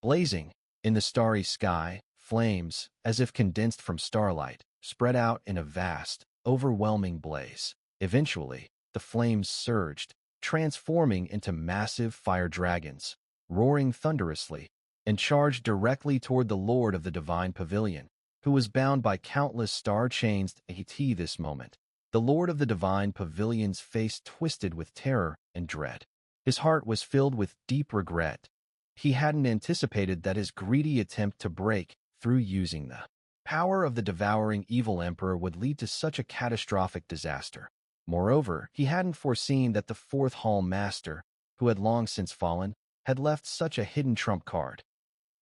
Blazing, in the starry sky, flames, as if condensed from starlight, spread out in a vast, overwhelming blaze. Eventually, the flames surged, transforming into massive fire dragons, roaring thunderously, and charged directly toward the Lord of the Divine Pavilion, who was bound by countless star chains at this moment. The Lord of the Divine Pavilion's face twisted with terror and dread. His heart was filled with deep regret. He hadn't anticipated that his greedy attempt to break through using the power of the devouring evil emperor would lead to such a catastrophic disaster. Moreover, he hadn't foreseen that the fourth hall master, who had long since fallen, had left such a hidden trump card.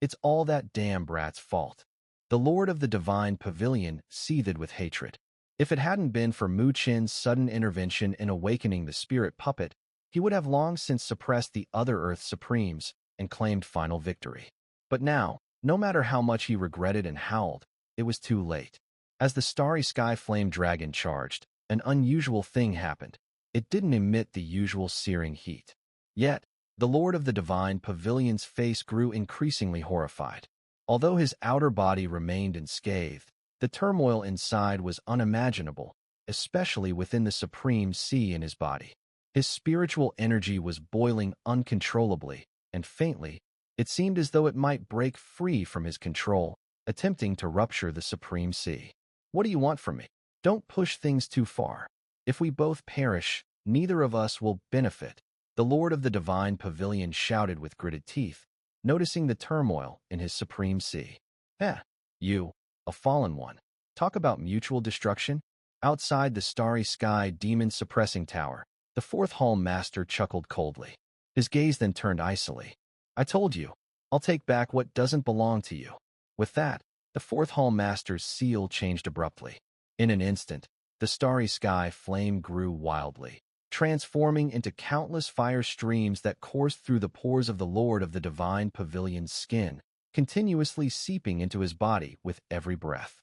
It's all that damn brat's fault. The Lord of the Divine Pavilion seethed with hatred. If it hadn't been for Mu Chen's sudden intervention in awakening the spirit puppet, he would have long since suppressed the other Earth Supremes and claimed final victory. But now, no matter how much he regretted and howled, it was too late. As the starry sky flame dragon charged, an unusual thing happened. It didn't emit the usual searing heat. Yet, the Lord of the Divine Pavilion's face grew increasingly horrified. Although his outer body remained unscathed, the turmoil inside was unimaginable, especially within the supreme sea in his body. His spiritual energy was boiling uncontrollably, and faintly, it seemed as though it might break free from his control, attempting to rupture the supreme sea. What do you want from me? Don't push things too far. If we both perish, neither of us will benefit, the Lord of the Divine Pavilion shouted with gritted teeth, noticing the turmoil in his supreme sea. You, a fallen one. Talk about mutual destruction? Outside the starry sky demon-suppressing tower, the fourth hall master chuckled coldly. His gaze then turned icily. I told you, I'll take back what doesn't belong to you. With that, the fourth hall master's seal changed abruptly. In an instant, the starry sky flame grew wildly, transforming into countless fire streams that coursed through the pores of the Lord of the Divine Pavilion's skin, continuously seeping into his body with every breath.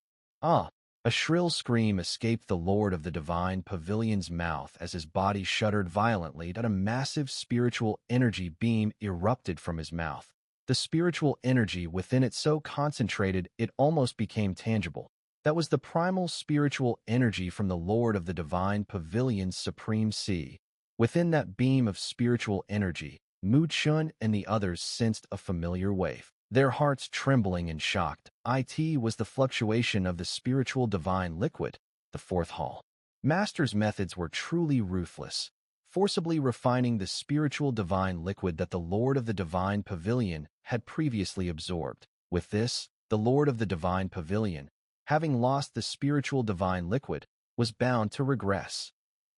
A shrill scream escaped the Lord of the Divine Pavilion's mouth as his body shuddered violently that a massive spiritual energy beam erupted from his mouth. The spiritual energy within it so concentrated it almost became tangible. That was the primal spiritual energy from the Lord of the Divine Pavilion's supreme sea. Within that beam of spiritual energy, Mu Chen and the others sensed a familiar wave. Their hearts trembling and shocked. It was the fluctuation of the spiritual divine liquid, the fourth hall. Master's methods were truly ruthless, forcibly refining the spiritual divine liquid that the Lord of the Divine Pavilion had previously absorbed. With this, the Lord of the Divine Pavilion, having lost the spiritual divine liquid, was bound to regress.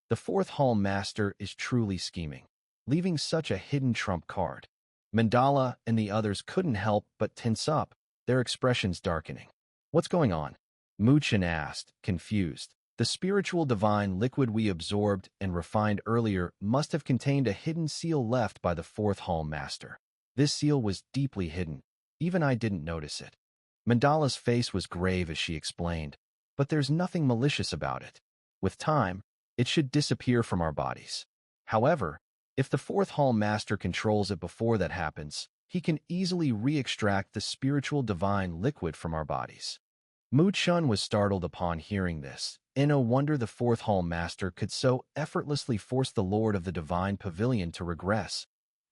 The fourth hall master is truly scheming, leaving such a hidden trump card. Mandala and the others couldn't help but tense up, their expressions darkening. What's going on? Mu Chen asked, confused. The spiritual divine liquid we absorbed and refined earlier must have contained a hidden seal left by the fourth hall master. This seal was deeply hidden. Even I didn't notice it. Mandala's face was grave as she explained, but there's nothing malicious about it. With time, it should disappear from our bodies. However, if the fourth hall master controls it before that happens, he can easily re-extract the spiritual divine liquid from our bodies. Mu Chen was startled upon hearing this. No wonder the fourth hall master could so effortlessly force the Lord of the Divine Pavilion to regress.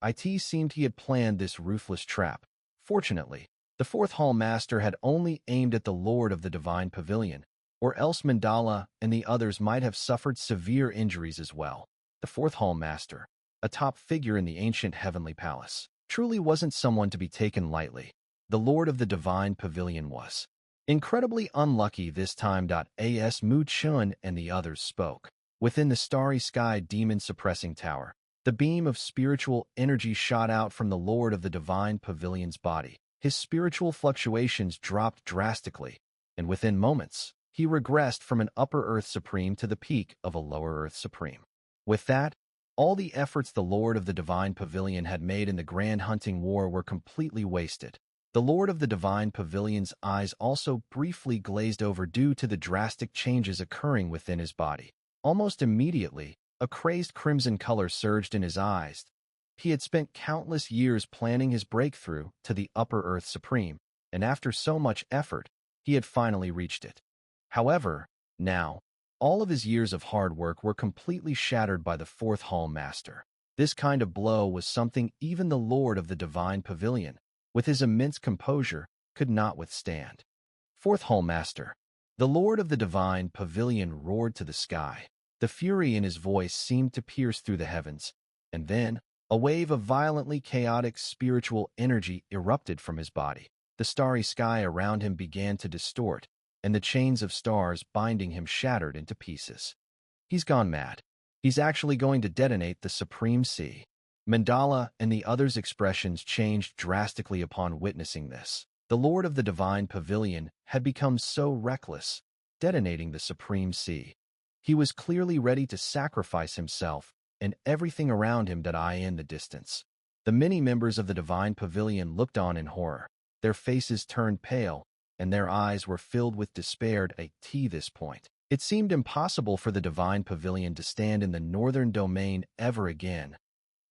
It seemed he had planned this ruthless trap. Fortunately, the fourth hall master had only aimed at the Lord of the Divine Pavilion, or else Mandala and the others might have suffered severe injuries as well. The fourth hall master, a top figure in the ancient heavenly palace, truly wasn't someone to be taken lightly. The Lord of the Divine Pavilion was incredibly unlucky this time. As Mu Chen and the others spoke, within the starry sky demon-suppressing tower, the beam of spiritual energy shot out from the Lord of the Divine Pavilion's body. His spiritual fluctuations dropped drastically, and within moments, he regressed from an upper Earth Supreme to the peak of a lower Earth Supreme. With that, all the efforts the Lord of the Divine Pavilion had made in the Grand Hunting War were completely wasted. The Lord of the Divine Pavilion's eyes also briefly glazed over due to the drastic changes occurring within his body. Almost immediately, a crazed crimson color surged in his eyes, He had spent countless years planning his breakthrough to the Upper Earth Supreme, and after so much effort, he had finally reached it. However, now, all of his years of hard work were completely shattered by the Fourth Hall Master. This kind of blow was something even the Lord of the Divine Pavilion, with his immense composure, could not withstand. Fourth Hall Master. The Lord of the Divine Pavilion roared to the sky. The fury in his voice seemed to pierce through the heavens, and then, a wave of violently chaotic spiritual energy erupted from his body. The starry sky around him began to distort, and the chains of stars binding him shattered into pieces. He's gone mad. He's actually going to detonate the Supreme Sea. Mandala and the others' expressions changed drastically upon witnessing this. The Lord of the Divine Pavilion had become so reckless, detonating the Supreme Sea. He was clearly ready to sacrifice himself and everything around him to die in the distance. The many members of the Divine Pavilion looked on in horror. Their faces turned pale, and their eyes were filled with despair at this point. It seemed impossible for the Divine Pavilion to stand in the northern domain ever again.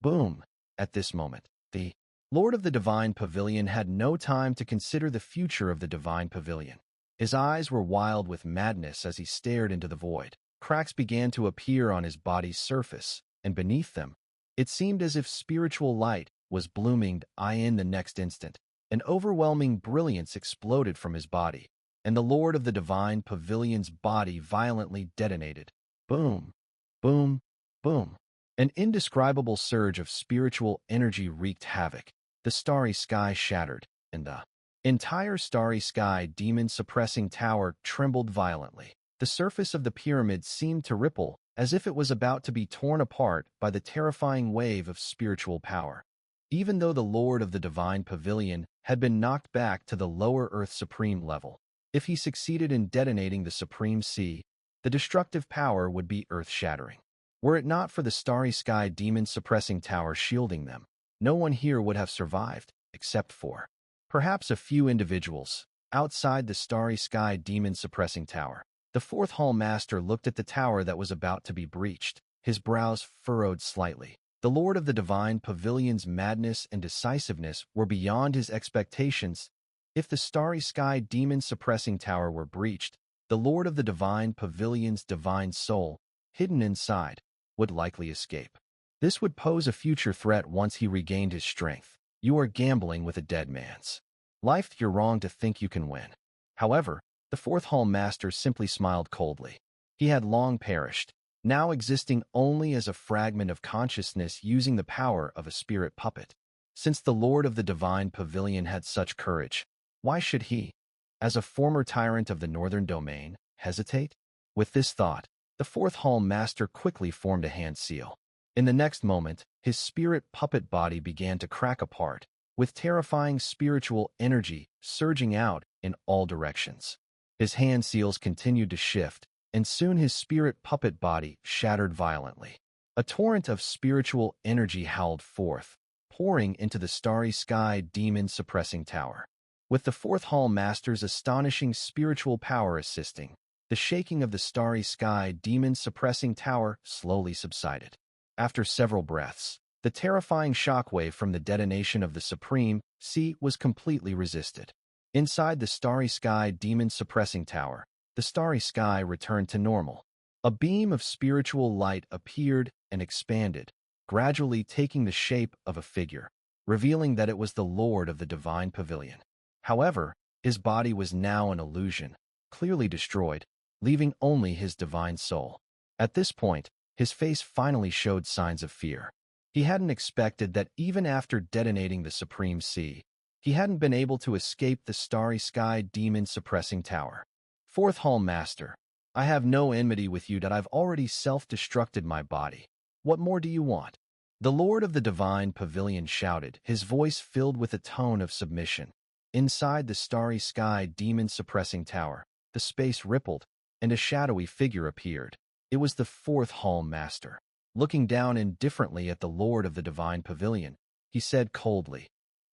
Boom! At this moment, the Lord of the Divine Pavilion had no time to consider the future of the Divine Pavilion. His eyes were wild with madness as he stared into the void. Cracks began to appear on his body's surface, and beneath them, it seemed as if spiritual light was blooming in the next instant. An overwhelming brilliance exploded from his body, and the Lord of the Divine Pavilion's body violently detonated. Boom, boom, boom. An indescribable surge of spiritual energy wreaked havoc. The starry sky shattered, and the entire starry sky demon-suppressing tower trembled violently. The surface of the pyramid seemed to ripple, as if it was about to be torn apart by the terrifying wave of spiritual power. Even though the Lord of the Divine Pavilion had been knocked back to the lower Earth Supreme level, if he succeeded in detonating the Supreme Sea, the destructive power would be earth-shattering. Were it not for the starry sky demon-suppressing tower shielding them, no one here would have survived, except for perhaps a few individuals outside the starry sky demon-suppressing tower. The Fourth Hall Master looked at the tower that was about to be breached. His brows furrowed slightly. The Lord of the Divine Pavilion's madness and decisiveness were beyond his expectations. If the starry sky demon-suppressing tower were breached, the Lord of the Divine Pavilion's divine soul, hidden inside, would likely escape. This would pose a future threat once he regained his strength. You are gambling with a dead man's life. You're wrong to think you can win. However, the Fourth Hall Master simply smiled coldly. He had long perished, now existing only as a fragment of consciousness using the power of a spirit puppet. Since the Lord of the Divine Pavilion had such courage, why should he, as a former tyrant of the Northern Domain, hesitate? With this thought, the Fourth Hall Master quickly formed a hand seal. In the next moment, his spirit puppet body began to crack apart, with terrifying spiritual energy surging out in all directions. His hand seals continued to shift, and soon his spirit puppet body shattered violently. A torrent of spiritual energy howled forth, pouring into the starry sky demon-suppressing tower. With the Fourth Hall Master's astonishing spiritual power assisting, the shaking of the starry sky demon-suppressing tower slowly subsided. After several breaths, the terrifying shockwave from the detonation of the Supreme Sea was completely resisted. Inside the starry sky demon-suppressing tower, the starry sky returned to normal. A beam of spiritual light appeared and expanded, gradually taking the shape of a figure, revealing that it was the Lord of the Divine Pavilion. However, his body was now an illusion, clearly destroyed, leaving only his divine soul. At this point, his face finally showed signs of fear. He hadn't expected that even after detonating the Supreme Sea, he hadn't been able to escape the starry sky demon-suppressing tower. Fourth Hall Master, I have no enmity with you that I've already self-destructed my body. What more do you want? The Lord of the Divine Pavilion shouted, his voice filled with a tone of submission. Inside the starry sky demon-suppressing tower, the space rippled, and a shadowy figure appeared. It was the Fourth Hall Master. Looking down indifferently at the Lord of the Divine Pavilion, he said coldly,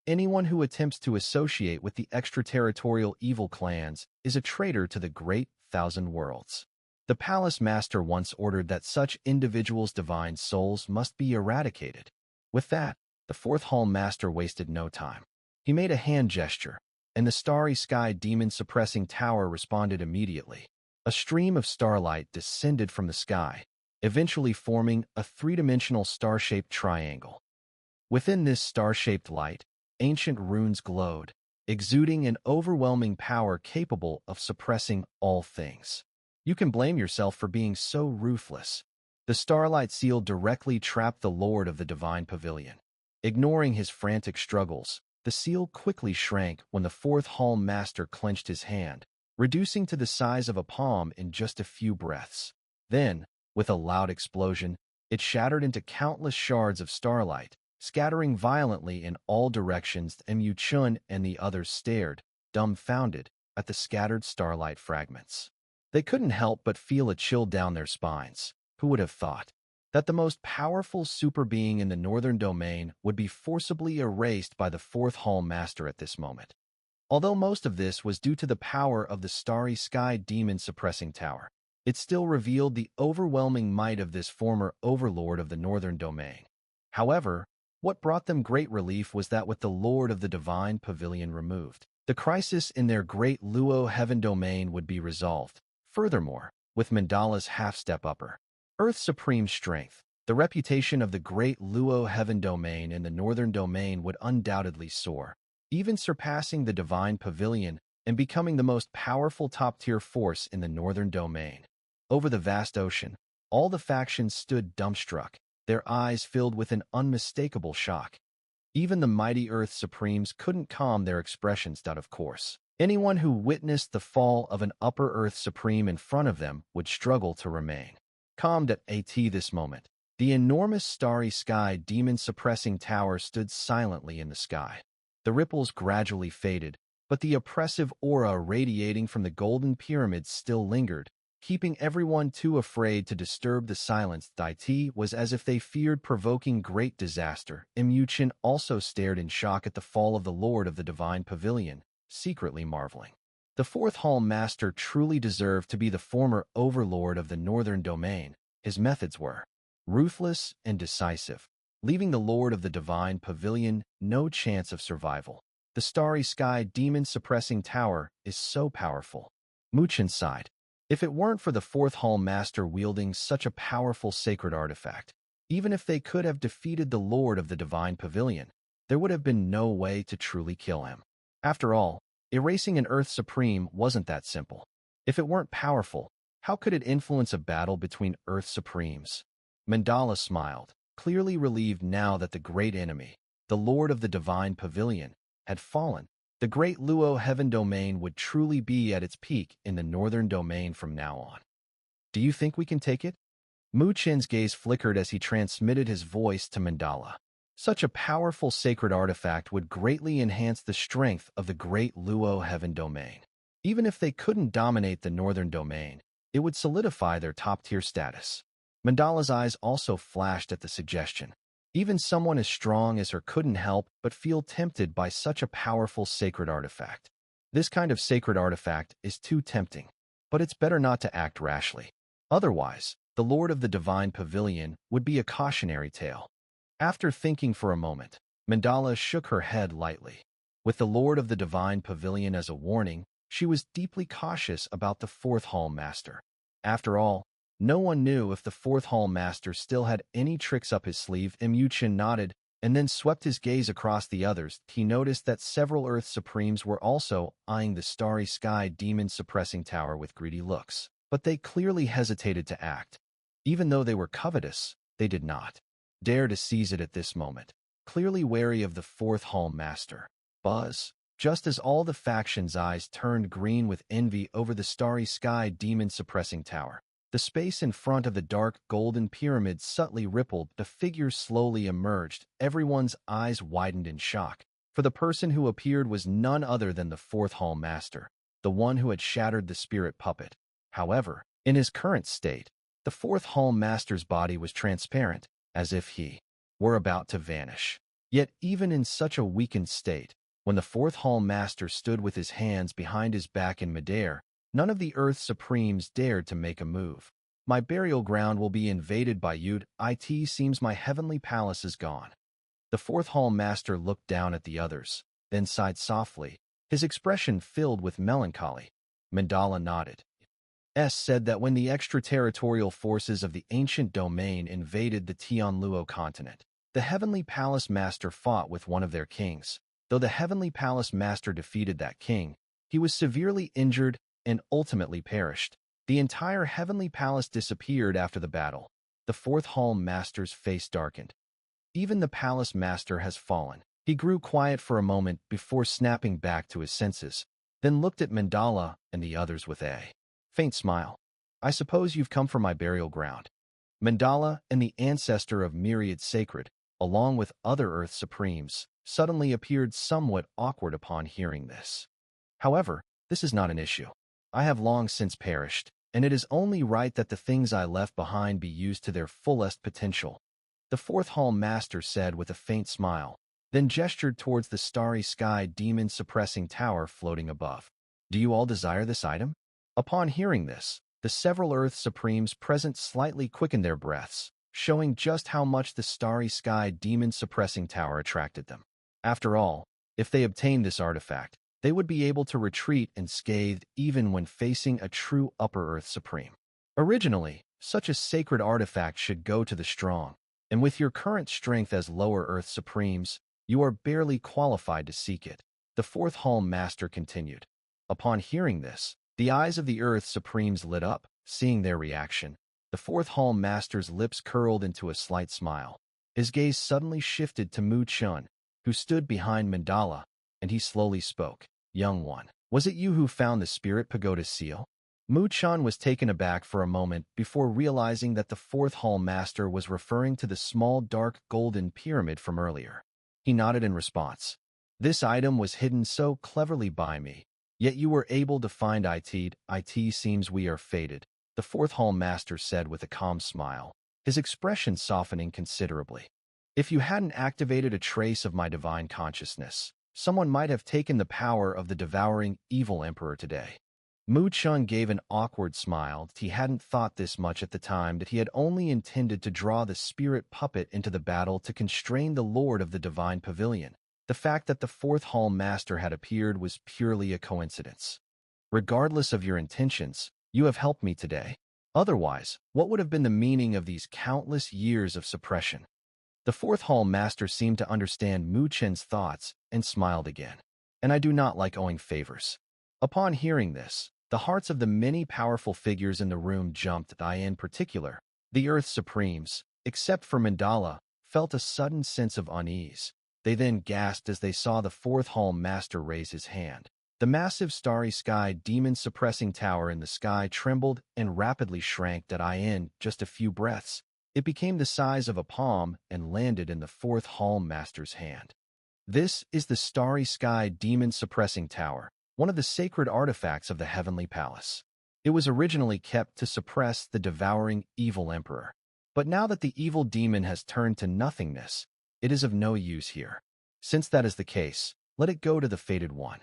anyone who attempts to associate with the extraterritorial evil clans is a traitor to the Great Thousand Worlds. The Palace Master once ordered that such individuals' divine souls must be eradicated. With that, the fourth Hall Master wasted no time. He made a hand gesture, and the starry sky demon-suppressing tower responded immediately. A stream of starlight descended from the sky, eventually forming a three-dimensional star-shaped triangle. Within this star-shaped light, ancient runes glowed, exuding an overwhelming power capable of suppressing all things. You can blame yourself for being so ruthless. The starlight seal directly trapped the Lord of the Divine Pavilion. Ignoring his frantic struggles, the seal quickly shrank when the fourth Hall Master clenched his hand, reducing to the size of a palm in just a few breaths. Then, with a loud explosion, it shattered into countless shards of starlight, scattering violently in all directions. Chen and the others stared, dumbfounded, at the scattered starlight fragments. They couldn't help but feel a chill down their spines. Who would have thought that the most powerful super being in the Northern Domain would be forcibly erased by the fourth Hall Master at this moment? Although most of this was due to the power of the starry sky demon-suppressing tower, it still revealed the overwhelming might of this former overlord of the Northern Domain. However, what brought them great relief was that with the Lord of the Divine Pavilion removed, the crisis in their great Luo Heaven Domain would be resolved. Furthermore, with Mandala's half-step upper Earth's supreme strength, the reputation of the great Luo Heaven Domain in the Northern Domain would undoubtedly soar, even surpassing the Divine Pavilion and becoming the most powerful top-tier force in the Northern Domain. Over the vast ocean, all the factions stood dumbstruck, their eyes filled with an unmistakable shock. Even the mighty Earth Supremes couldn't calm their expressions. Of course, anyone who witnessed the fall of an upper Earth Supreme in front of them would struggle to remain calmed at this moment. The enormous starry sky demon-suppressing tower stood silently in the sky. The ripples gradually faded, but the oppressive aura radiating from the golden pyramids still lingered, keeping everyone too afraid to disturb the silence. It was as if they feared provoking great disaster. Chen also stared in shock at the fall of the Lord of the Divine Pavilion, secretly marveling. The fourth Hall Master truly deserved to be the former overlord of the Northern Domain. His methods were ruthless and decisive, leaving the Lord of the Divine Pavilion no chance of survival. The starry sky demon-suppressing tower is so powerful. Chen sighed. If it weren't for the fourth Hall Master wielding such a powerful sacred artifact, even if they could have defeated the Lord of the Divine Pavilion, there would have been no way to truly kill him. After all, erasing an Earth Supreme wasn't that simple. If it weren't powerful, how could it influence a battle between Earth Supremes? Mandala smiled, clearly relieved now that the great enemy, the Lord of the Divine Pavilion, had fallen. The great Luo Heaven Domain would truly be at its peak in the Northern Domain from now on. Do you think we can take it? Chen's gaze flickered as he transmitted his voice to Mandala. Such a powerful sacred artifact would greatly enhance the strength of the great Luo Heaven Domain. Even if they couldn't dominate the Northern Domain, it would solidify their top-tier status. Mandala's eyes also flashed at the suggestion. Even someone as strong as her couldn't help but feel tempted by such a powerful sacred artifact. This kind of sacred artifact is too tempting, but it's better not to act rashly. Otherwise, the Lord of the Divine Pavilion would be a cautionary tale. After thinking for a moment, Mandala shook her head lightly. With the Lord of the Divine Pavilion as a warning, she was deeply cautious about the fourth Hall Master. After all, no one knew if the fourth Hall Master still had any tricks up his sleeve. Chen nodded, and then swept his gaze across the others. He noticed that several Earth Supremes were also eyeing the starry sky demon-suppressing tower with greedy looks. But they clearly hesitated to act. Even though they were covetous, they did not dare to seize it at this moment, clearly wary of the fourth Hall Master. Just as all the factions' eyes turned green with envy over the starry sky demon-suppressing tower, the space in front of the dark golden pyramid subtly rippled. The figure slowly emerged. Everyone's eyes widened in shock, for the person who appeared was none other than the fourth Hall Master, the one who had shattered the spirit puppet. However, in his current state, the fourth Hall Master's body was transparent, as if he were about to vanish. Yet even in such a weakened state, when the fourth Hall Master stood with his hands behind his back in midair, none of the Earth Supremes dared to make a move. My burial ground will be invaded by you. It seems my heavenly palace is gone. The fourth hall master looked down at the others, then sighed softly, his expression filled with melancholy. Mandala nodded. Said that when the extraterritorial forces of the ancient domain invaded the Tianluo continent, the Heavenly Palace Master fought with one of their kings. Though the Heavenly Palace Master defeated that king, he was severely injured and ultimately perished. The entire Heavenly Palace disappeared after the battle. The fourth hall master's face darkened. Even the Palace Master has fallen. He grew quiet for a moment before snapping back to his senses, then looked at Mandala and the others with a faint smile. I suppose you've come from my burial ground. Mandala and the ancestor of Myriad Sacred, along with other Earth Supremes, suddenly appeared somewhat awkward upon hearing this. However, this is not an issue. I have long since perished, and it is only right that the things I left behind be used to their fullest potential. The fourth hall master said with a faint smile, then gestured towards the starry sky demon-suppressing tower floating above. Do you all desire this item? Upon hearing this, the several Earth Supremes present slightly quickened their breaths, showing just how much the starry sky demon-suppressing tower attracted them. After all, if they obtained this artifact, they would be able to retreat unscathed even when facing a true Upper Earth Supreme. Originally, such a sacred artifact should go to the strong, and with your current strength as Lower Earth Supremes, you are barely qualified to seek it. The fourth hall master continued. Upon hearing this, the eyes of the Earth Supremes lit up, seeing their reaction. The fourth hall master's lips curled into a slight smile. His gaze suddenly shifted to Chen, who stood behind Mandala, and he slowly spoke. Young one, was it you who found the Spirit Pagoda seal? Chen was taken aback for a moment before realizing that the fourth hall master was referring to the small dark golden pyramid from earlier. He nodded in response. This item was hidden so cleverly by me, yet you were able to find it. It seems we are fated, the fourth hall master said with a calm smile, his expression softening considerably. If you hadn't activated a trace of my divine consciousness, someone might have taken the power of the devouring evil emperor today. Chen gave an awkward smile. He hadn't thought this much at the time, that he had only intended to draw the spirit puppet into the battle to constrain the lord of the divine pavilion. The fact that the fourth hall master had appeared was purely a coincidence. Regardless of your intentions, you have helped me today. Otherwise, what would have been the meaning of these countless years of suppression? The fourth hall master seemed to understand Chen's thoughts and smiled again. And I do not like owing favors. Upon hearing this, the hearts of the many powerful figures in the room jumped. In particular, the Earth Supremes, except for Mandala, felt a sudden sense of unease. They then gasped as they saw the fourth hall master raise his hand. The massive starry sky demon-suppressing tower in the sky trembled and rapidly shrank. In just a few breaths, it became the size of a palm and landed in the fourth hall master's hand. This is the starry sky demon-suppressing tower, one of the sacred artifacts of the Heavenly Palace. It was originally kept to suppress the devouring evil emperor. But now that the evil demon has turned to nothingness, it is of no use here. Since that is the case, let it go to the fated one.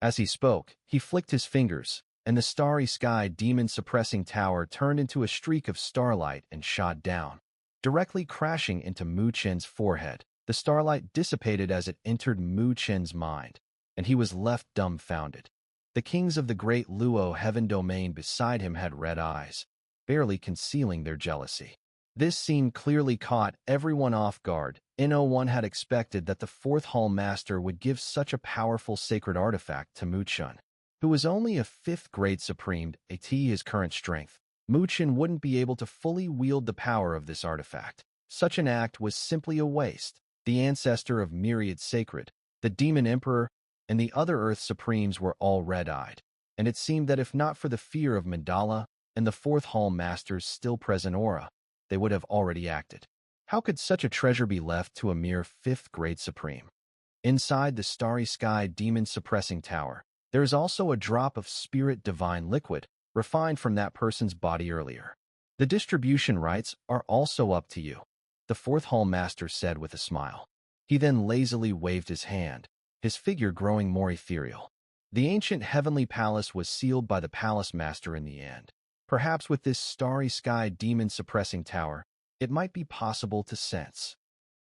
As he spoke, he flicked his fingers, and the starry sky demon-suppressing tower turned into a streak of starlight and shot down, directly crashing into Chen's forehead. The starlight dissipated as it entered Chen's mind, and he was left dumbfounded. The kings of the great Luo heaven domain beside him had red eyes, barely concealing their jealousy. This scene clearly caught everyone off guard. No one had expected that the fourth hall master would give such a powerful sacred artifact to Chen, who was only a 5th grade supreme. At his current strength, Chen wouldn't be able to fully wield the power of this artifact. Such an act was simply a waste. The ancestor of Myriad Sacred, the demon emperor, and the other Earth Supremes were all red-eyed, and it seemed that if not for the fear of Mandala and the fourth hall master's still present aura, they would have already acted. How could such a treasure be left to a mere 5th grade supreme? Inside the starry sky demon-suppressing tower, there is also a drop of spirit divine liquid, refined from that person's body earlier. The distribution rights are also up to you, the fourth hall master said with a smile. He then lazily waved his hand, his figure growing more ethereal. The ancient heavenly palace was sealed by the palace master in the end. Perhaps with this starry sky demon-suppressing tower, it might be possible to sense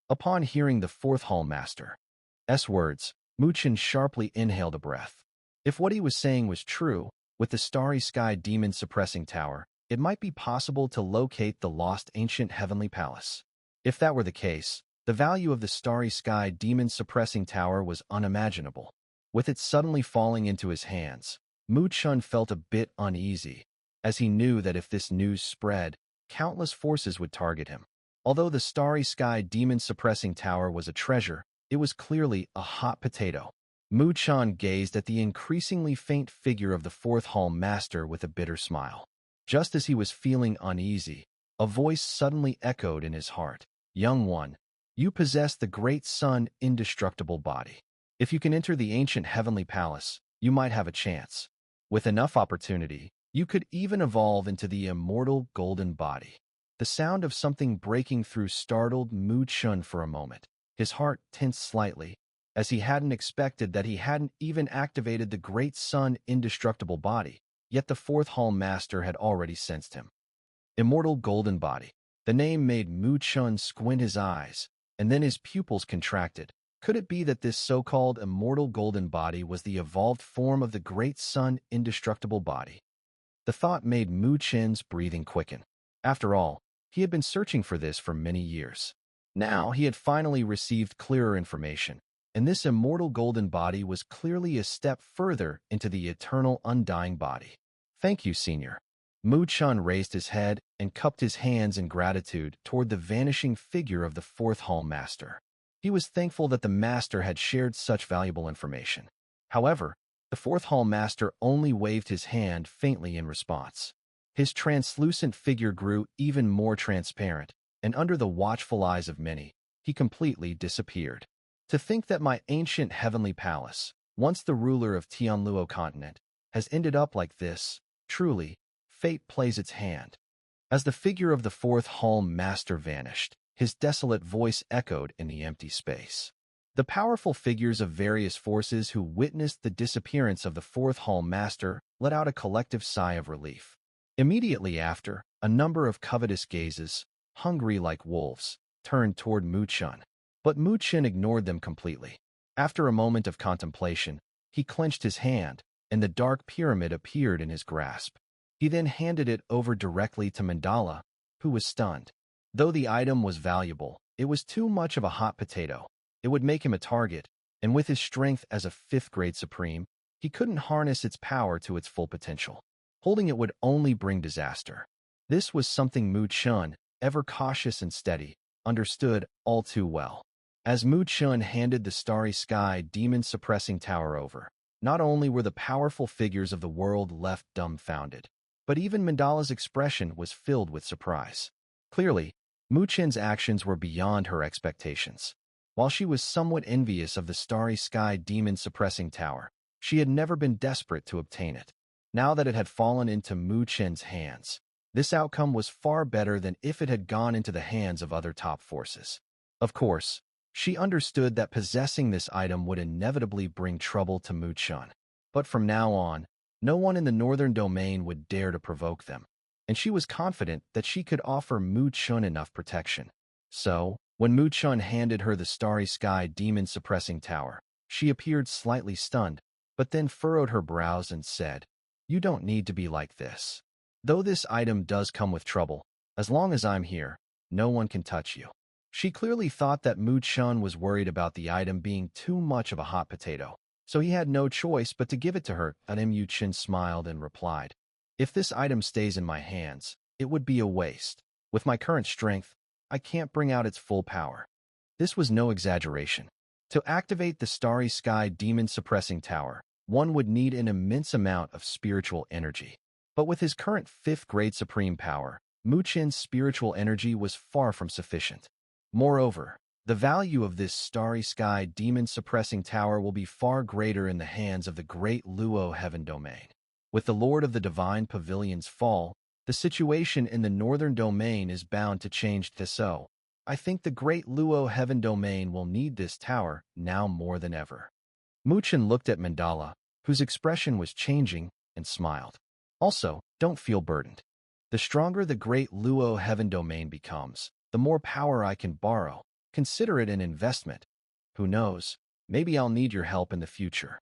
Upon hearing the fourth hall master's words, Mu Chen sharply inhaled a breath. If what he was saying was true, with the starry sky demon suppressing tower, it might be possible to locate the lost ancient heavenly palace. If that were the case, the value of the starry sky demon suppressing tower was unimaginable. With it suddenly falling into his hands, Mu Chen felt a bit uneasy, as he knew that if this news spread, countless forces would target him. Although the starry sky demon suppressing tower was a treasure, it was clearly a hot potato. Mu Chen gazed at the increasingly faint figure of the fourth hall master with a bitter smile. Just as he was feeling uneasy, a voice suddenly echoed in his heart. Young one, you possess the great sun indestructible body. If you can enter the ancient heavenly palace, you might have a chance. With enough opportunity, you could even evolve into the immortal golden body. The sound of something breaking through startled Mu Chen for a moment. His heart tensed slightly, as he hadn't expected that he hadn't even activated the great sun indestructible body, yet the fourth hall master had already sensed him. Immortal golden body. The name made Mu Chen squint his eyes, and then his pupils contracted. Could it be that this so-called immortal golden body was the evolved form of the great sun indestructible body? The thought made Mu Chen's breathing quicken. After all, he had been searching for this for many years. Now he had finally received clearer information, and this immortal golden body was clearly a step further into the eternal undying body. Thank you, Senior. Mu Chen raised his head and cupped his hands in gratitude toward the vanishing figure of the fourth hall master. He was thankful that the master had shared such valuable information. However, the fourth hall master only waved his hand faintly in response. His translucent figure grew even more transparent, and under the watchful eyes of many, he completely disappeared. To think that my ancient heavenly palace, once the ruler of Tianluo continent, has ended up like this, truly, fate plays its hand. As the figure of the fourth hall master vanished, his desolate voice echoed in the empty space. The powerful figures of various forces who witnessed the disappearance of the fourth hall master let out a collective sigh of relief. Immediately after, a number of covetous gazes, hungry like wolves, turned toward Mu Chen. But Mu Chen ignored them completely. After a moment of contemplation, he clenched his hand, and the dark pyramid appeared in his grasp. He then handed it over directly to Mandala, who was stunned. Though the item was valuable, it was too much of a hot potato. It would make him a target, and with his strength as a fifth-grade supreme, he couldn't harness its power to its full potential. Holding it would only bring disaster. This was something Mu Chen, ever cautious and steady, understood all too well. As Mu Chen handed the starry sky demon-suppressing tower over, not only were the powerful figures of the world left dumbfounded, but even Mandala's expression was filled with surprise. Clearly, Mu Chen's actions were beyond her expectations. While she was somewhat envious of the starry sky demon-suppressing tower, she had never been desperate to obtain it. Now that it had fallen into Mu Chen's hands, this outcome was far better than if it had gone into the hands of other top forces. Of course, she understood that possessing this item would inevitably bring trouble to Mu Chen. But from now on, no one in the northern domain would dare to provoke them, and she was confident that she could offer Mu Chen enough protection. So, when Mu Chen handed her the starry sky demon-suppressing tower, she appeared slightly stunned, but then furrowed her brows and said, "You don't need to be like this. Though this item does come with trouble, as long as I'm here, no one can touch you." She clearly thought that Mu Chen was worried about the item being too much of a hot potato, so he had no choice but to give it to her. Mu Chen smiled and replied, "If this item stays in my hands, it would be a waste. With my current strength, I can't bring out its full power." This was no exaggeration. To activate the starry sky demon-suppressing tower, one would need an immense amount of spiritual energy. But with his current fifth-grade supreme power, Mu Chen's spiritual energy was far from sufficient. Moreover, the value of this starry sky demon-suppressing tower will be far greater in the hands of the great Luo heaven domain. With the Lord of the Divine Pavilion's fall, the situation in the northern domain is bound to change. So, I think the great Luo heaven domain will need this tower now more than ever. Mu Chen looked at Mandala, whose expression was changing, and smiled. Also, don't feel burdened. The stronger the great Luo heaven domain becomes, the more power I can borrow. Consider it an investment. Who knows, maybe I'll need your help in the future."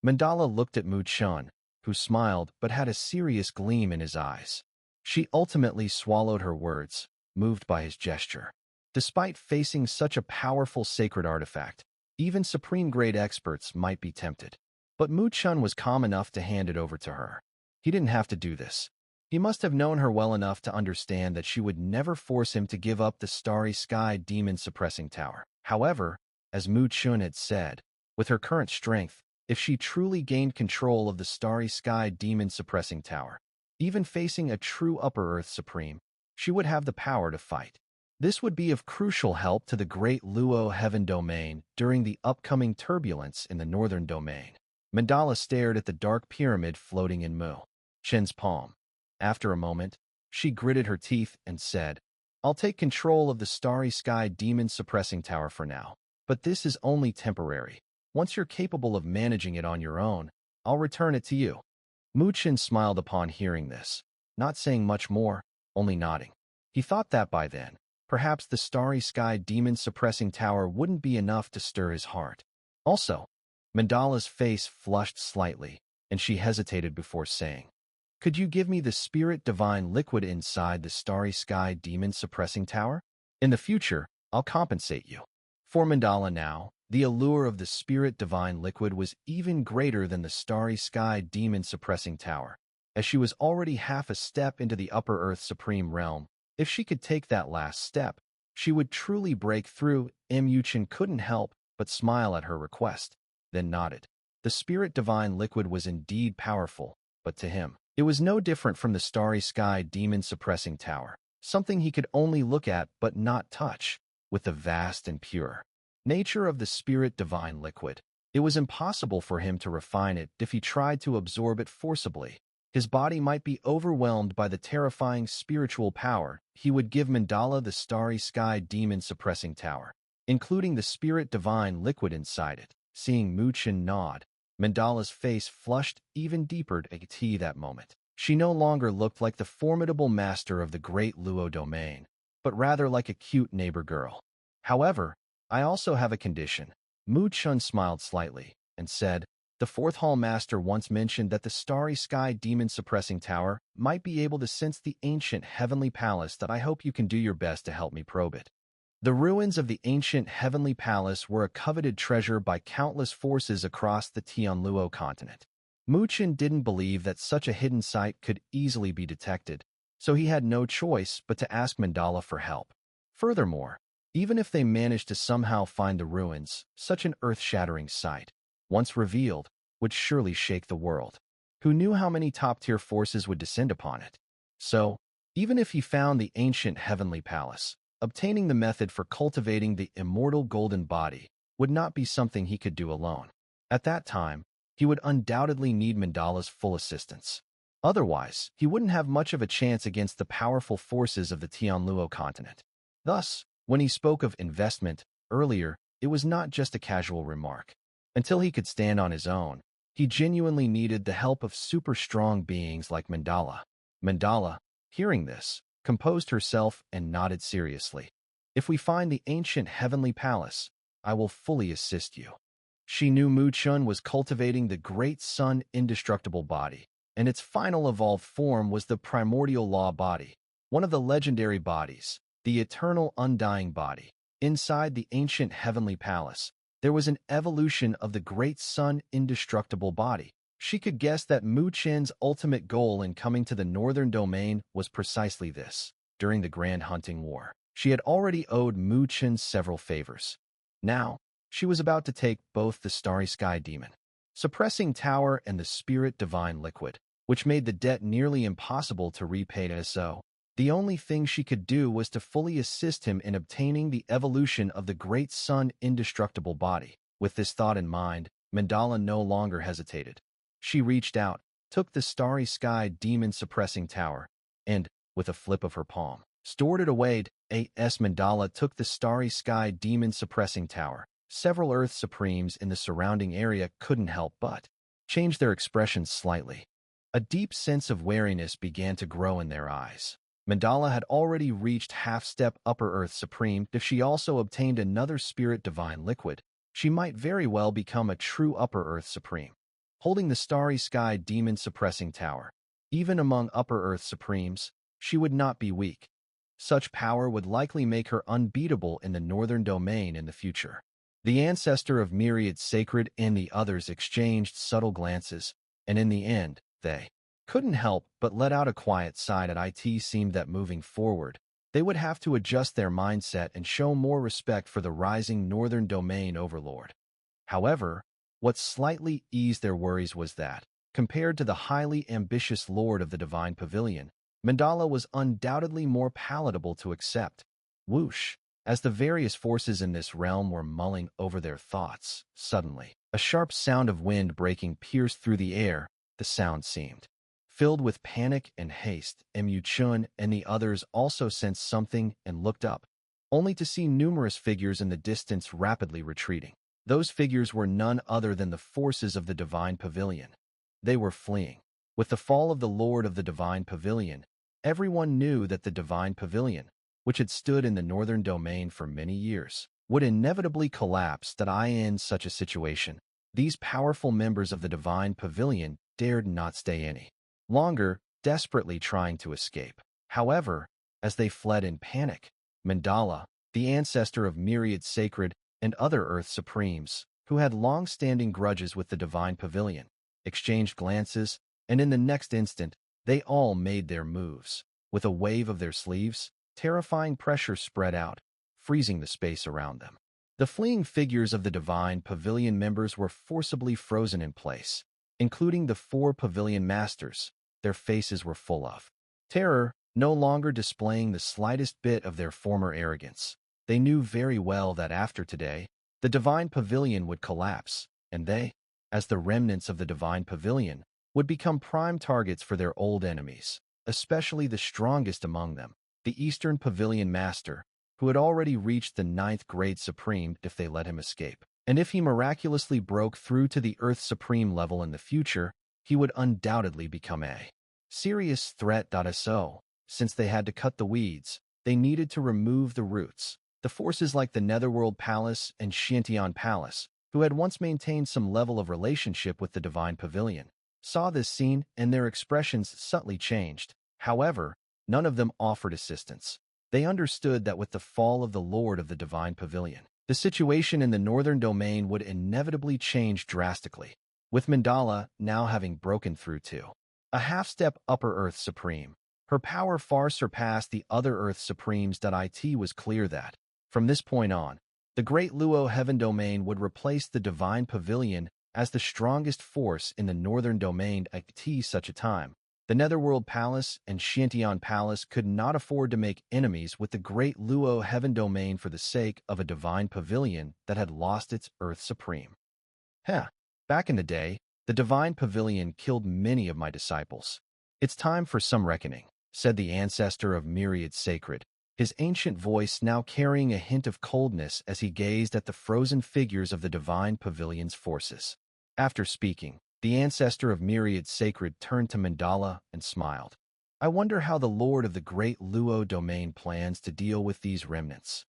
Mandala looked at Mu Chun, who smiled but had a serious gleam in his eyes. She ultimately swallowed her words, moved by his gesture. Despite facing such a powerful sacred artifact, even supreme-grade experts might be tempted. But Mu Chun was calm enough to hand it over to her. He didn't have to do this. He must have known her well enough to understand that she would never force him to give up the Starry Sky demon-suppressing tower. However, as Mu Chun had said, with her current strength, if she truly gained control of the Starry Sky demon-suppressing tower, even facing a true Upper Earth Supreme, she would have the power to fight. This would be of crucial help to the Great Luo Heaven Domain during the upcoming turbulence in the Northern Domain. Mandala stared at the dark pyramid floating in Mu Chen's palm. After a moment, she gritted her teeth and said, "I'll take control of the Starry Sky demon-suppressing tower for now, but this is only temporary. Once you're capable of managing it on your own, I'll return it to you." Mu Chen smiled upon hearing this, not saying much more, only nodding. He thought that by then, perhaps the Starry Sky demon-suppressing tower wouldn't be enough to stir his heart. Also, Mandala's face flushed slightly, and she hesitated before saying, "Could you give me the spirit divine liquid inside the Starry Sky demon-suppressing tower? In the future, I'll compensate you." For Mandala now, the allure of the spirit divine liquid was even greater than the Starry Sky demon-suppressing tower, as she was already half a step into the Upper Earth Supreme realm. If she could take that last step, she would truly break through. Mu Chen couldn't help but smile at her request, then nodded. The spirit divine liquid was indeed powerful, but to him, it was no different from the Starry Sky demon-suppressing tower, something he could only look at but not touch. With the vast and pure nature of the spirit divine liquid, it was impossible for him to refine it. If he tried to absorb it forcibly, his body might be overwhelmed by the terrifying spiritual power. He would give Mandala the Starry Sky demon-suppressing tower, including the spirit divine liquid inside it. Seeing Mu Chen nod, Mandala's face flushed even deeper at that moment. She no longer looked like the formidable master of the Great Luo Domain, but rather like a cute neighbor girl. "However, I also have a condition." Mu Chun smiled slightly and said, "The Fourth Hall Master once mentioned that the Starry Sky demon-suppressing tower might be able to sense the ancient heavenly palace. That I hope you can do your best to help me probe it." The ruins of the ancient heavenly palace were a coveted treasure by countless forces across the Tianluo continent. Mu Chen didn't believe that such a hidden site could easily be detected, so he had no choice but to ask Mandala for help. Furthermore, even if they managed to somehow find the ruins, such an earth-shattering sight, once revealed, would surely shake the world. Who knew how many top-tier forces would descend upon it? So, even if he found the ancient heavenly palace, obtaining the method for cultivating the immortal golden body would not be something he could do alone. At that time, he would undoubtedly need Mandala's full assistance. Otherwise, he wouldn't have much of a chance against the powerful forces of the Tianluo continent. Thus, when he spoke of investment earlier, it was not just a casual remark. Until he could stand on his own, he genuinely needed the help of super-strong beings like Mandala. Mandala, hearing this, composed herself and nodded seriously. "If we find the ancient heavenly palace, I will fully assist you." She knew Mu Chun was cultivating the great sun indestructible body, and its final evolved form was the primordial law body, one of the legendary bodies, the eternal undying body. Inside the ancient heavenly palace, there was an evolution of the great sun indestructible body. She could guess that Mu Chen's ultimate goal in coming to the Northern Domain was precisely this. During the Grand Hunting War, she had already owed Mu Chen several favors. Now, she was about to take both the Starry Sky Demon suppressing tower and the Spirit Divine Liquid, which made the debt nearly impossible to repay. So, the only thing she could do was to fully assist him in obtaining the evolution of the great sun indestructible body. With this thought in mind, Mandala no longer hesitated. She reached out, took the Starry Sky Demon suppressing tower, and, with a flip of her palm, stored it away. As Mandala took the Starry Sky Demon suppressing tower, several Earth Supremes in the surrounding area couldn't help but change their expressions slightly. A deep sense of wariness began to grow in their eyes. Mandala had already reached half-step Upper Earth Supreme. If she also obtained another Spirit Divine Liquid, she might very well become a true Upper Earth Supreme, holding the Starry Sky Demon Suppressing Tower. Even among Upper Earth Supremes, she would not be weak. Such power would likely make her unbeatable in the Northern Domain in the future. The ancestor of Myriad Sacred and the others exchanged subtle glances, and in the end, they couldn't help but let out a quiet sigh. It seemed that moving forward, they would have to adjust their mindset and show more respect for the rising Northern Domain overlord. However, what slightly eased their worries was that, compared to the highly ambitious Lord of the Divine Pavilion, Mandala was undoubtedly more palatable to accept. Whoosh! As the various forces in this realm were mulling over their thoughts, suddenly, a sharp sound of wind breaking pierced through the air. The sound seemed filled with panic and haste. Chen and the others also sensed something and looked up, only to see numerous figures in the distance rapidly retreating. Those figures were none other than the forces of the Divine Pavilion. They were fleeing. With the fall of the Lord of the Divine Pavilion, everyone knew that the Divine Pavilion, which had stood in the Northern Domain for many years, would inevitably collapse. In such a situation, these powerful members of the Divine Pavilion dared not stay any longer, desperately trying to escape. However, as they fled in panic, Mandala, the ancestor of Myriad Sacred and other Earth Supremes, who had long-standing grudges with the Divine Pavilion, exchanged glances, and in the next instant, they all made their moves. With a wave of their sleeves, terrifying pressure spread out, freezing the space around them. The fleeing figures of the Divine Pavilion members were forcibly frozen in place, including the 4 Pavilion Masters. Their faces were full of terror, no longer displaying the slightest bit of their former arrogance. They knew very well that after today, the Divine Pavilion would collapse, and they, as the remnants of the Divine Pavilion, would become prime targets for their old enemies, especially the strongest among them, the Eastern Pavilion Master, who had already reached the 9th grade Supreme if they let him escape. And if he miraculously broke through to the Earth Supreme level in the future, he would undoubtedly become a serious threat. So, since they had to cut the weeds, they needed to remove the roots. The forces like the Netherworld Palace and Xiantian Palace, who had once maintained some level of relationship with the Divine Pavilion, saw this scene and their expressions subtly changed. However, none of them offered assistance. They understood that with the fall of the Lord of the Divine Pavilion, the situation in the Northern Domain would inevitably change drastically, with Mandala now having broken through to a half-step Upper Earth Supreme. Her power far surpassed the other Earth Supremes. It was clear that, from this point on, the Great Luo Heaven Domain would replace the Divine Pavilion as the strongest force in the Northern Domain. At such a time, the Netherworld Palace and Xiantian Palace could not afford to make enemies with the Great Luo Heaven Domain for the sake of a Divine Pavilion that had lost its Earth Supreme. Back in the day, the Divine Pavilion killed many of my disciples. It's time for some reckoning, said the ancestor of Myriad Sacred, his ancient voice now carrying a hint of coldness as he gazed at the frozen figures of the Divine Pavilion's forces. After speaking, the ancestor of Myriad Sacred turned to Mandala and smiled. I wonder how the Lord of the Great Luo Domain plans to deal with these remnants.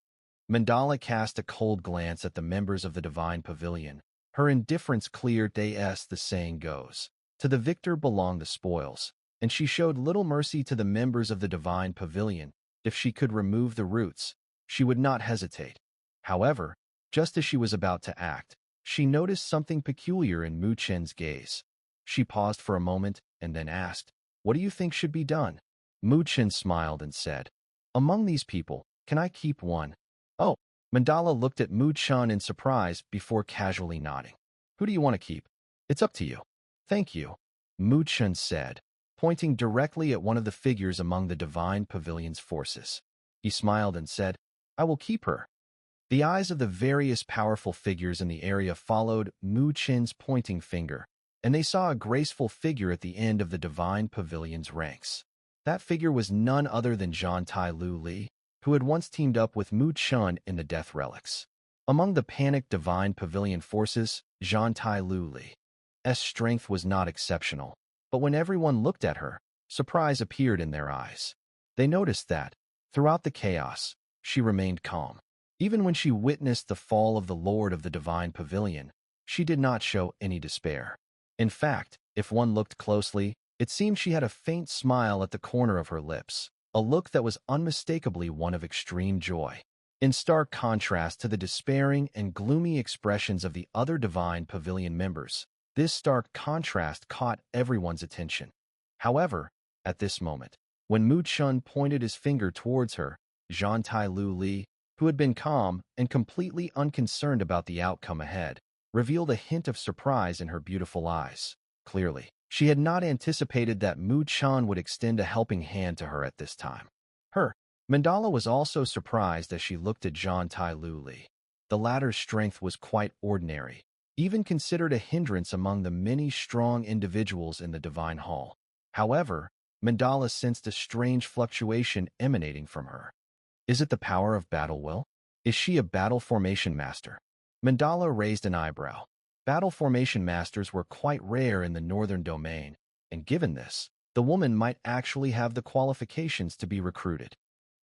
Mandala cast a cold glance at the members of the Divine Pavilion. Her indifference clear as the saying goes. To the victor belong the spoils, and she showed little mercy to the members of the Divine Pavilion. If she could remove the roots, she would not hesitate. However, just as she was about to act, she noticed something peculiar in Chen's gaze. She paused for a moment and then asked, "What do you think should be done?" Chen smiled and said, "Among these people, can I keep one?" "Oh." Mandala looked at Chen in surprise before casually nodding. "Who do you want to keep?" "It's up to you." "Thank you," Chen said, pointing directly at one of the figures among the Divine Pavilion's forces. He smiled and said, "I will keep her." The eyes of the various powerful figures in the area followed Chen's pointing finger, and they saw a graceful figure at the end of the Divine Pavilion's ranks. That figure was none other than Zhan Tai Liu Li, who had once teamed up with Chen in the Death Relics. Among the panicked Divine Pavilion forces, Zhan Tai Liu Li's strength was not exceptional, but when everyone looked at her, surprise appeared in their eyes. They noticed that, throughout the chaos, she remained calm. Even when she witnessed the fall of the Lord of the Divine Pavilion, she did not show any despair. In fact, if one looked closely, it seemed she had a faint smile at the corner of her lips, a look that was unmistakably one of extreme joy. In stark contrast to the despairing and gloomy expressions of the other Divine Pavilion members, this stark contrast caught everyone's attention. However, at this moment, when Mu Chun pointed his finger towards her, Zhan Tai Liu Li, who had been calm and completely unconcerned about the outcome ahead, revealed a hint of surprise in her beautiful eyes. Clearly, she had not anticipated that Mu Chun would extend a helping hand to her at this time. Mandala was also surprised as she looked at Zhan Tai Liu Li. The latter's strength was quite ordinary, even considered a hindrance among the many strong individuals in the Divine Hall. However, Mandala sensed a strange fluctuation emanating from her. Is it the power of battle will? Is she a battle formation master? Mandala raised an eyebrow. Battle formation masters were quite rare in the northern domain, and given this, the woman might actually have the qualifications to be recruited.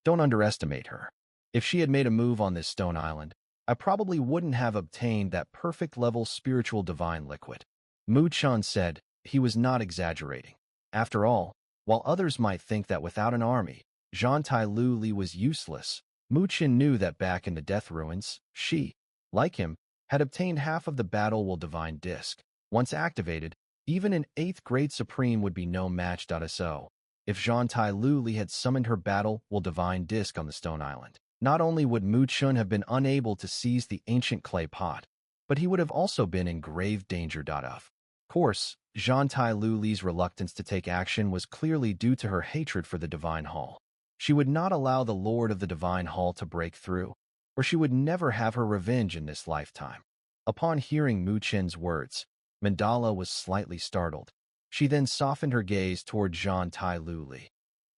Don't underestimate her. If she had made a move on this stone island, I probably wouldn't have obtained that perfect level spiritual divine liquid. Mu Chun said. He was not exaggerating. After all, while others might think that without an army, Zhan Tai Liu Li was useless, Mu Chun knew that back in the Death Ruins, she, like him, had obtained half of the Battle Will Divine Disc. Once activated, even an 8th grade Supreme would be no match. So, if Zhan Tai Liu Li had summoned her Battle Will Divine Disc on the Stone Island, not only would Mu Chun have been unable to seize the ancient clay pot, but he would have also been in grave danger. Of course, Zhan Tai Liu Li's reluctance to take action was clearly due to her hatred for the Divine Hall. She would not allow the Lord of the Divine Hall to break through, or she would never have her revenge in this lifetime. Upon hearing Mu Chun's words, Mandala was slightly startled. She then softened her gaze toward Zhan Tai Liu Li.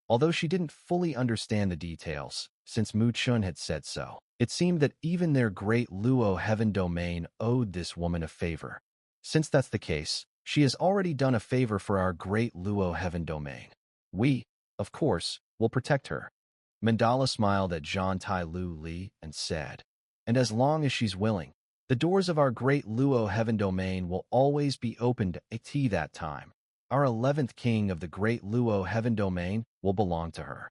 Although she didn't fully understand the details, since Mu Chun had said so, it seemed that even their great Luo heaven domain owed this woman a favor. Since that's the case, she has already done a favor for our great Luo heaven domain. We, of course, will protect her. Mandala smiled at Zhan Tai Liu Li and said, and as long as she's willing, the doors of our great Luo heaven domain will always be opened at that time. Our 11th king of the great Luo heaven domain will belong to her.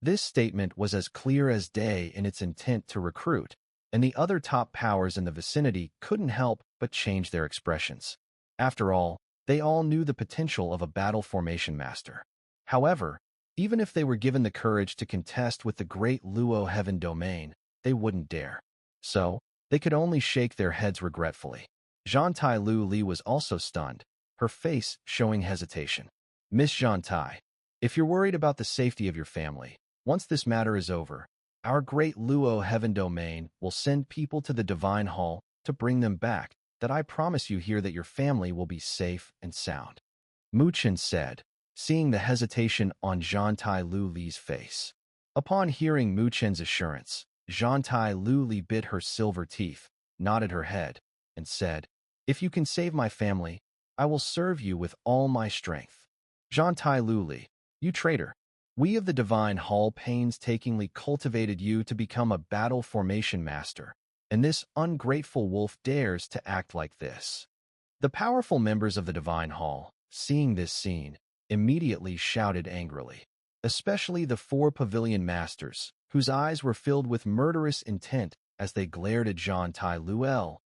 This statement was as clear as day in its intent to recruit, and the other top powers in the vicinity couldn't help but change their expressions. After all, they all knew the potential of a battle formation master. However, even if they were given the courage to contest with the great Luo heaven domain, they wouldn't dare. So, they could only shake their heads regretfully. Zhan Tai Liu Li was also stunned, her face showing hesitation. Miss Zhan Tai, if you're worried about the safety of your family, once this matter is over, our great Luo heaven domain will send people to the Divine Hall to bring them back, that I promise you here that your family will be safe and sound. Mu Chun said, seeing the hesitation on Zhan Tai Liu Li's face. Upon hearing Mu Chun's assurance, Zhan Tai Liu Li bit her silver teeth, nodded her head, and said, if you can save my family, I will serve you with all my strength. Zhan Tai Liu Li, you traitor. We of the Divine Hall painstakingly cultivated you to become a battle formation master, and this ungrateful wolf dares to act like this. The powerful members of the Divine Hall, seeing this scene, immediately shouted angrily, especially the 4 Pavilion masters, whose eyes were filled with murderous intent as they glared at Zhan Tai Liu Li.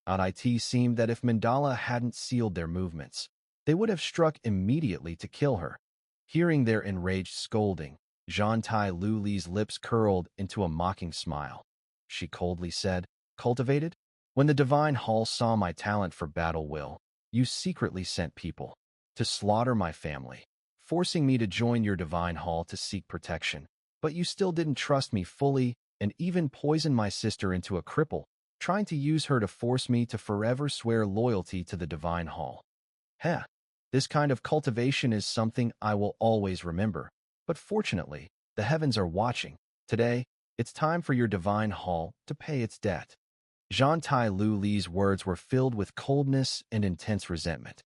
It seemed that if Mandala hadn't sealed their movements, they would have struck immediately to kill her. Hearing their enraged scolding, Zhan Tai Liu Li's lips curled into a mocking smile. She coldly said, cultivated? When the Divine Hall saw my talent for battle will, you secretly sent people to slaughter my family, forcing me to join your Divine Hall to seek protection. But you still didn't trust me fully and even poisoned my sister into a cripple, trying to use her to force me to forever swear loyalty to the Divine Hall. Heh. This kind of cultivation is something I will always remember, but fortunately, the heavens are watching. Today, it's time for your Divine Hall to pay its debt. Zhan Tai Liu Li's words were filled with coldness and intense resentment.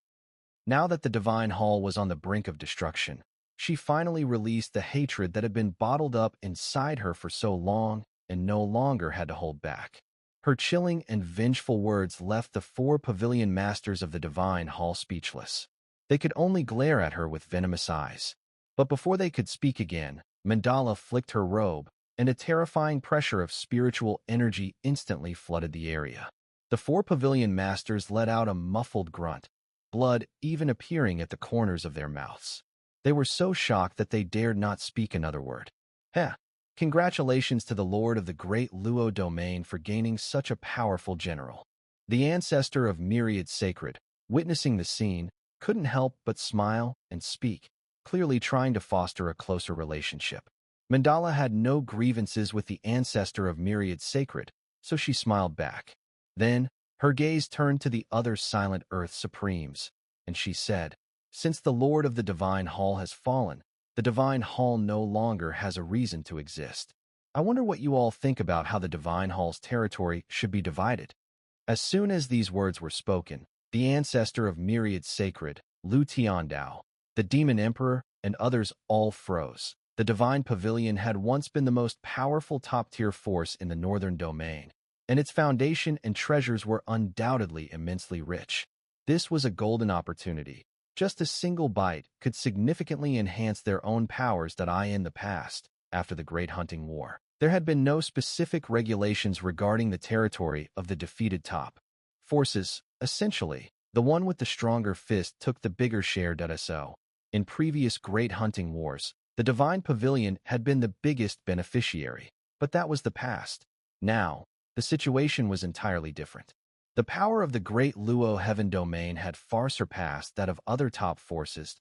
Now that the Divine Hall was on the brink of destruction, She finally released the hatred that had been bottled up inside her for so long and no longer had to hold back. Her chilling and vengeful words left the four pavilion masters of the divine hall speechless. They could only glare at her with venomous eyes. But before they could speak again, Mandala flicked her robe, and a terrifying pressure of spiritual energy instantly flooded the area. The four pavilion masters let out a muffled grunt, blood even appearing at the corners of their mouths. They were so shocked that they dared not speak another word. Heh! Congratulations to the Lord of the Great Luo domain for gaining such a powerful general. The ancestor of Myriad Sacred, witnessing the scene, couldn't help but smile and speak, clearly trying to foster a closer relationship. Mandala had no grievances with the ancestor of Myriad Sacred, so she smiled back. Then, her gaze turned to the other silent Earth Supremes, and she said, "Since the Lord of the Divine Hall has fallen, the Divine Hall no longer has a reason to exist. I wonder what you all think about how the Divine Hall's territory should be divided." As soon as these words were spoken, the ancestor of Myriad Sacred, Lu Tiandao, the Demon Emperor, and others all froze. The Divine Pavilion had once been the most powerful top-tier force in the Northern Domain, and its foundation and treasures were undoubtedly immensely rich. This was a golden opportunity. Just a single bite could significantly enhance their own powers that in the past, after the Great Hunting War, there had been no specific regulations regarding the territory of the defeated top forces. Essentially, the one with the stronger fist took the bigger share. So, in previous Great Hunting Wars, the Divine Pavilion had been the biggest beneficiary, but that was the past. Now, the situation was entirely different. The power of the Great Luo Heaven Domain had far surpassed that of other top forces.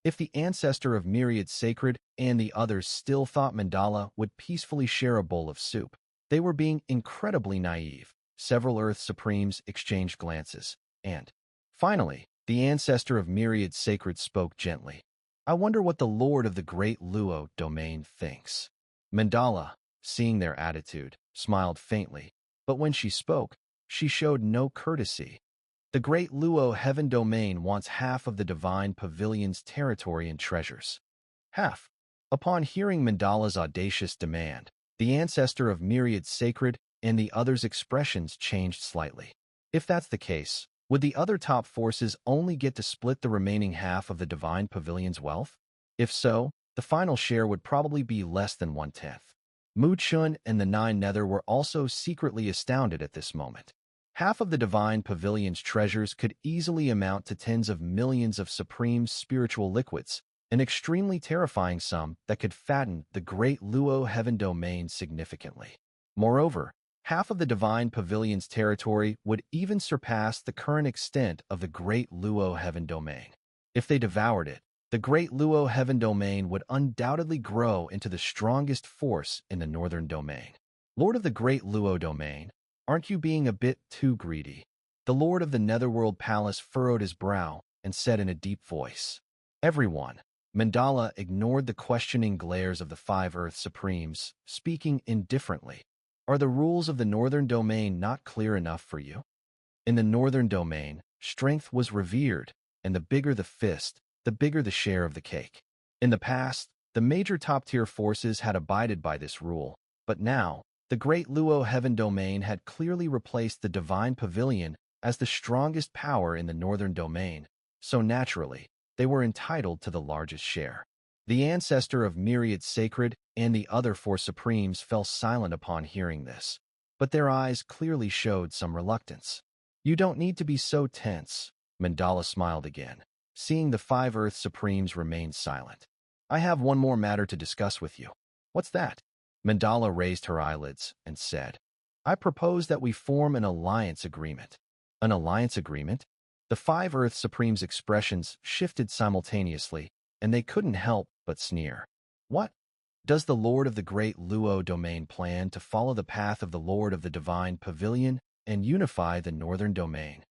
If the ancestor of Myriad Sacred and the others still thought Mandala would peacefully share a bowl of soup, they were being incredibly naive. Several Earth Supremes exchanged glances, and, finally, the ancestor of Myriad Sacred spoke gently. "I wonder what the Lord of the Great Luo Domain thinks." Mandala, seeing their attitude, smiled faintly, but when she spoke, she showed no courtesy. "The Great Luo Heaven Domain wants half of the Divine Pavilion's territory and treasures." Half. Upon hearing Mandala's audacious demand, the ancestor of Myriad Sacred and the others' expressions changed slightly. If that's the case, would the other top forces only get to split the remaining half of the Divine Pavilion's wealth? If so, the final share would probably be less than 1/10. Mu Chun and the Nine Nether were also secretly astounded at this moment. Half of the Divine Pavilion's treasures could easily amount to tens of millions of supreme spiritual liquids, an extremely terrifying sum that could fatten the Great Luo Heaven Domain significantly. Moreover, half of the Divine Pavilion's territory would even surpass the current extent of the Great Luo Heaven Domain. If they devoured it, the Great Luo Heaven Domain would undoubtedly grow into the strongest force in the Northern Domain. "Lord of the Great Luo Domain, aren't you being a bit too greedy?" The Lord of the Netherworld Palace furrowed his brow and said in a deep voice. Everyone. Mandala ignored the questioning glares of the five Earth Supremes, speaking indifferently. "Are the rules of the Northern Domain not clear enough for you?" In the Northern Domain, strength was revered, and the bigger the fist, the bigger the share of the cake. In the past, the major top-tier forces had abided by this rule, but now, the Great Luo Heaven Domain had clearly replaced the Divine Pavilion as the strongest power in the Northern Domain, so naturally, they were entitled to the largest share. The ancestor of Myriad Sacred and the other four Supremes fell silent upon hearing this, but their eyes clearly showed some reluctance. "You don't need to be so tense," Mandala smiled again, seeing the five Earth Supremes remain silent. "I have one more matter to discuss with you." "What's that?" Mandala raised her eyelids and said, "I propose that we form an alliance agreement." "An alliance agreement?" The five Earth Supremes' expressions shifted simultaneously, and they couldn't help but sneer. "What? Does the Lord of the Great Luo Domain plan to follow the path of the Lord of the Divine Pavilion and unify the Northern Domain?"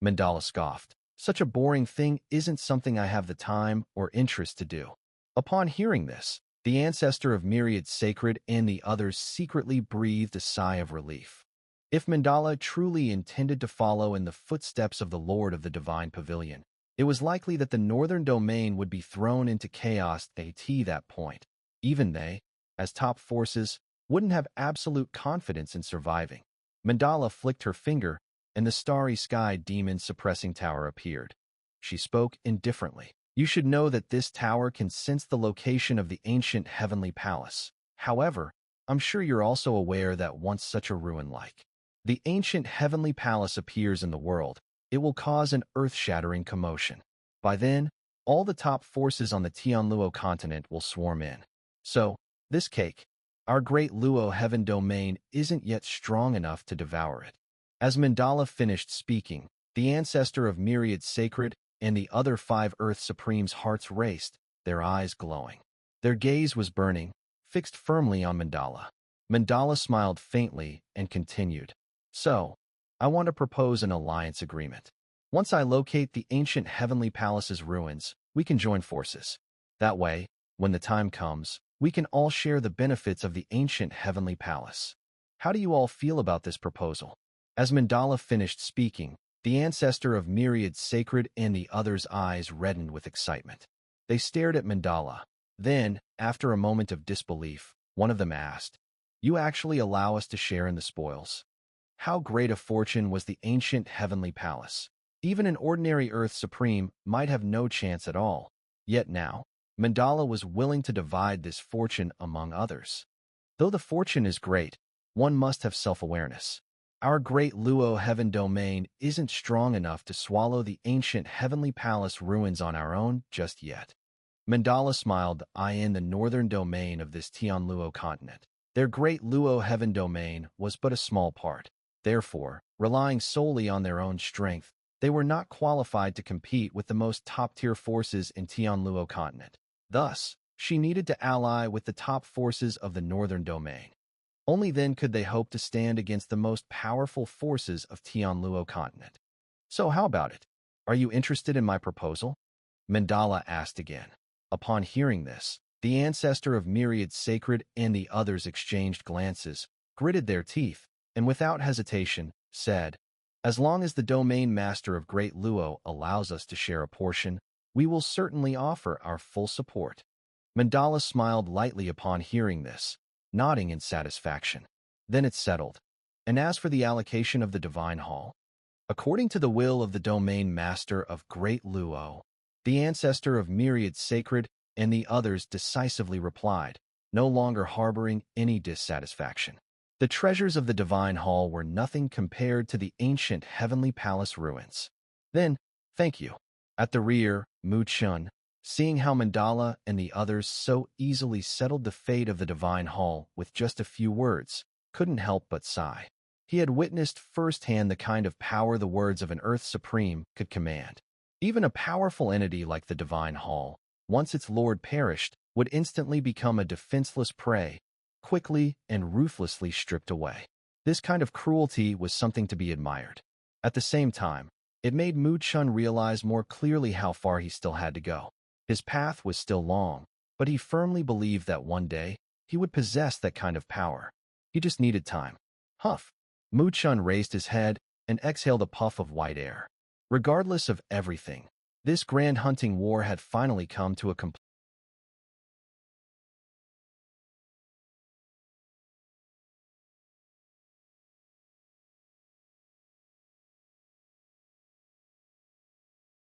Mandala scoffed. "Such a boring thing isn't something I have the time or interest to do." Upon hearing this, the ancestor of Myriad Sacred and the others secretly breathed a sigh of relief. If Mandala truly intended to follow in the footsteps of the Lord of the Divine Pavilion, It was likely that the northern domain would be thrown into chaos at that point. Even they, as top forces, wouldn't have absolute confidence in surviving. Mandala flicked her finger, and the starry sky demon suppressing tower appeared. She spoke indifferently. You should know that this tower can sense the location of the ancient heavenly palace. However, I'm sure you're also aware that once such a ruin like the ancient heavenly palace appears in the world, it will cause an earth-shattering commotion. By then, all the top forces on the Tianluo continent will swarm in. So, this cake, our great Luo heaven domain, isn't yet strong enough to devour it. As Mandala finished speaking, the ancestor of myriad sacred and the other 5 Earth Supremes' hearts raced, their eyes glowing. Their gaze was burning, fixed firmly on Mandala. Mandala smiled faintly and continued. So, I want to propose an alliance agreement. Once I locate the ancient heavenly palace's ruins, we can join forces. That way, when the time comes, we can all share the benefits of the ancient heavenly palace. How do you all feel about this proposal? As Mandala finished speaking, the ancestor of myriad sacred and the others' eyes reddened with excitement. They stared at Mandala. Then, after a moment of disbelief, one of them asked, "You actually allow us to share in the spoils?" How great a fortune was the ancient heavenly palace. Even an ordinary Earth Supreme might have no chance at all. Yet now, Mandala was willing to divide this fortune among others. Though the fortune is great, one must have self-awareness. Our great Luo heaven domain isn't strong enough to swallow the ancient heavenly palace ruins on our own just yet. Mandala smiled. I in the northern domain of this Tianluo continent. Their great Luo heaven domain was but a small part. Therefore, relying solely on their own strength, they were not qualified to compete with the most top-tier forces in Tianluo continent. Thus, she needed to ally with the top forces of the northern domain. Only then could they hope to stand against the most powerful forces of Tianluo continent. So how about it? Are you interested in my proposal? Mandala asked again. Upon hearing this, the ancestor of myriad sacred and the others exchanged glances, gritted their teeth, and without hesitation, said, "As long as the domain master of Great Luo allows us to share a portion, we will certainly offer our full support." Mandala smiled lightly upon hearing this, nodding in satisfaction. Then it settled. And as for the allocation of the Divine Hall, according to the will of the domain master of Great Luo, the ancestor of myriad sacred and the others decisively replied, no longer harboring any dissatisfaction. The treasures of the Divine Hall were nothing compared to the ancient heavenly palace ruins. Then, thank you. At the rear, Chen, seeing how Mandala and the others so easily settled the fate of the Divine Hall with just a few words, couldn't help but sigh. He had witnessed firsthand the kind of power the words of an Earth Supreme could command. Even a powerful entity like the Divine Hall, once its lord perished, would instantly become a defenseless prey, quickly and ruthlessly stripped away. This kind of cruelty was something to be admired. At the same time, it made Chen realize more clearly how far he still had to go. His path was still long, but he firmly believed that one day, he would possess that kind of power. He just needed time. Huff. Chen raised his head and exhaled a puff of white air. Regardless of everything, this grand hunting war had finally come to a complete